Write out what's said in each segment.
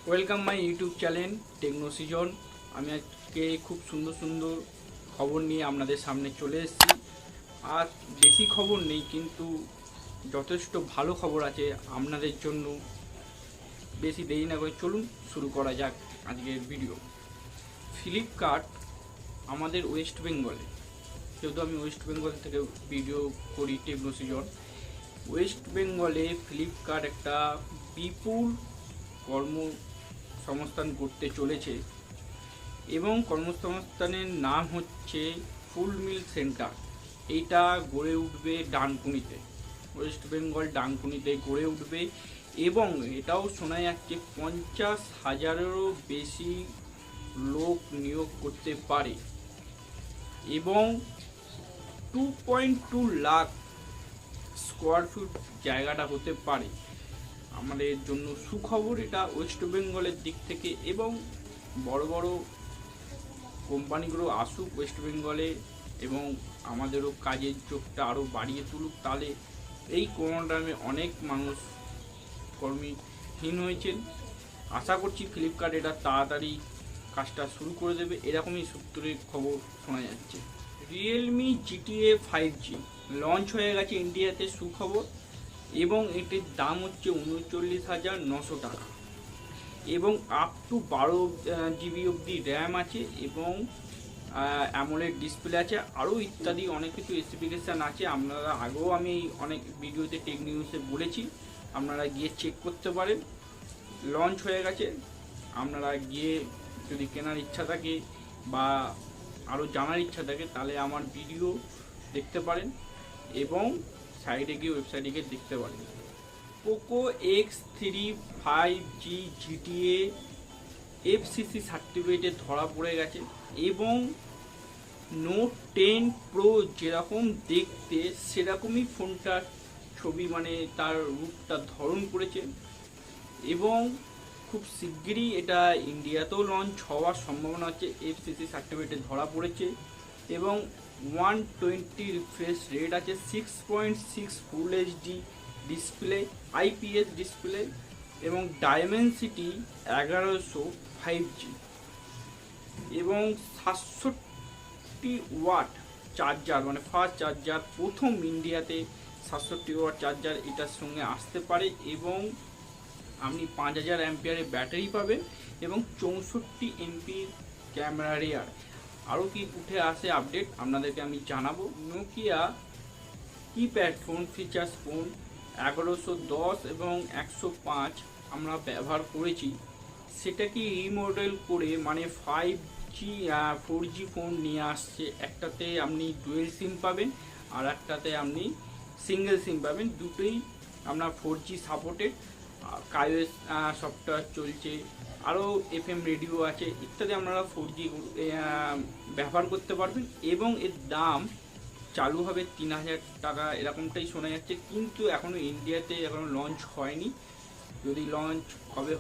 Welcome my YouTube channel Techno Season. আমি আজকে খুব সুন্দর সুন্দর খবর নিয়ে আপনাদের সামনে চলে এসেছি। আর বেশি খবর নেই, কিন্তু যথেষ্ট ভালো খবর আছে আপনাদের জন্য। বেশি দেরি না করে চলুন শুরু করা যাক আজকের ভিডিও। ফ্লিপকার্ট আমাদের ওয়েস্ট বেঙ্গলে, যেহেতু আমি ওয়েস্ট বেঙ্গল থেকে ভিডিও করি টেকনো সিজন, ওয়েস্ট বেঙ্গলে ফ্লিপকার্ট একটা বিপুল কর্মসংস্থান করতে চলেছে এবং কর্মসংস্থানের নাম হচ্ছে ফুল মিল সেন্টার। এইটা গড়ে উঠবে ডানকুনিতে, ওয়েস্ট বেঙ্গল ডানকুনিতে গড়ে উঠবে এবং এটাও শোনা যাচ্ছে 50,000-এরও বেশি লোক নিয়োগ করতে পারে এবং 2.2 লাখ স্কোয়ার ফুট জায়গাটা হতে পারে। আমাদের জন্য সুখবর এটা ওয়েস্ট বেঙ্গলের দিক থেকে, এবং বড় বড় কোম্পানিগুলো আসুক ওয়েস্ট বেঙ্গলে এবং আমাদেরও কাজের যোগটা আরও বাড়িয়ে তুলুক। তাহলে এই করোনা টাইমে অনেক মানুষ কর্মীহীন হয়েছেন। আশা করছি ফ্লিপকার্ট এটা তাড়াতাড়ি কাজটা শুরু করে দেবে, এরকমই সূত্রের খবর শোনা যাচ্ছে। রিয়েলমি জিটিএ 5G লঞ্চ হয়ে গেছে ইন্ডিয়াতে, সুখবর। এবং এটির দাম হচ্ছে 39,900 টাকা এবং আপ টু 12 GB অবধি র্যাম আছে এবং অ্যামোলেড ডিসপ্লে আছে, আরও ইত্যাদি অনেক কিছু স্পেসিফিকেশান আছে। আপনারা আগেও আমি অনেক ভিডিওতে টেক নিউজে বলেছি, আপনারা গিয়ে চেক করতে পারেন। লঞ্চ হয়ে গেছে, আপনারা গিয়ে যদি কেনার ইচ্ছা থাকে বা আরও জানার ইচ্ছা থাকে তাহলে আমার ভিডিও দেখতে পারেন এবং সাইডে গিয়ে ওয়েবসাইটে গিয়ে দেখতে পারেন। Poco X3 5G GTA FCC সার্টিফিকেটে ধরা পড়ে গেছে এবং নোট 10 প্রো যেরকম দেখতে সেরকমই ফোনটার ছবি, মানে তার রূপটা ধারণ করেছে এবং খুব শিগগিরই এটা ইন্ডিয়াতেও লঞ্চ হওয়ার সম্ভাবনা আছে। এফসিসি সার্টিফিকেটে ধরা পড়েছে এবং 120 রিফ্রেশ রেট আছে, 6.6 full HD display, IPS display এবং ডায়মেনসিটি 1100 5G এবং 67 ওয়াট চার্জার, মানে ফাস্ট চার্জার, প্রথম ইন্ডিয়াতে 67 ওয়াট চার্জার এটার সঙ্গে আসতে পারে এবং আপনি 5000 অ্যাম্পিয়ারের ব্যাটারি পাবেন এবং 64 MP ক্যামেরা রেয়ার। আরও কি উঠে আসে আপডেট আপনাদেরকে আমি জানাবো। Nokia keypad phone, features phone 1110 এবং 105 আমরা ব্যবহার করেছি, সেটাকে রিমডেল করে মানে 4G ফোন নিয়ে আসছে। একটাতে আপনি ডুয়েল সিম পাবেন আর একটাতে আপনি সিঙ্গেল সিম পাবেন, দুটোই আপনার 4G সাপোর্টেড। কাইওএস সফটওয়্যার চলছে, আরও FM রেডিও আছে ইত্যাদি, আপনারা 4G ব্যবহার করতে পারবেন এবং এর দাম চালু হবে 3,000 টাকা এরকমটাই শোনা যাচ্ছে, কিন্তু এখনও ইন্ডিয়াতে এখনও লঞ্চ হয়নি। যদি লঞ্চ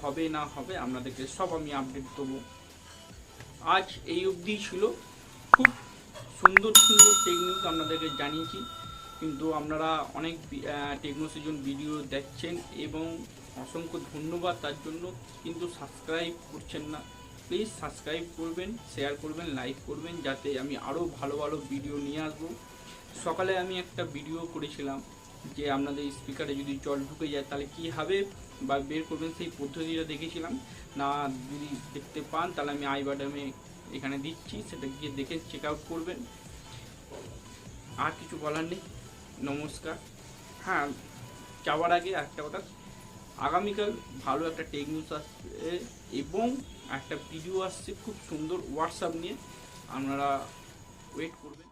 হবে না হবে আপনাদেরকে সব আমি আপডেট দেবো। আজ এই অবধি ছিল, খুব সুন্দর সুন্দর টেক নিউজ আপনাদেরকে জানিয়েছি, কিন্তু আপনারা অনেক টেকনো সিজন ভিডিও দেখছেন এবং অসংখ্য ধন্যবাদ তার জন্য, কিন্তু সাবস্ক্রাইব করছেন না। প্লিজ সাবস্ক্রাইব করবেন, শেয়ার করবেন, লাইক করবেন, যাতে আমি আরও ভালো ভালো ভিডিও নিয়ে আসবো। সকালে আমি একটা ভিডিও করেছিলাম যে আপনাদের স্পিকারে যদি জল ঢুকে যায় তাহলে কী হবে বা বের করবেন, সেই পদ্ধতিটা দেখেছিলাম। না যদি দেখতে পান তাহলে আমি আই বাটনে এখানে দিচ্ছি, সেটা গিয়ে দেখে চেক আউট করবেন। আর কিছু বলার নেই, নমস্কার। হ্যাঁ, যাওয়ার আগে একটা কথা, আগামীকাল ভালো একটা টেক নিউজ আসছে এবং একটা ভিডিও আসছে খুব সুন্দর হোয়াটসঅ্যাপ নিয়ে, আপনারা ওয়েট করবেন।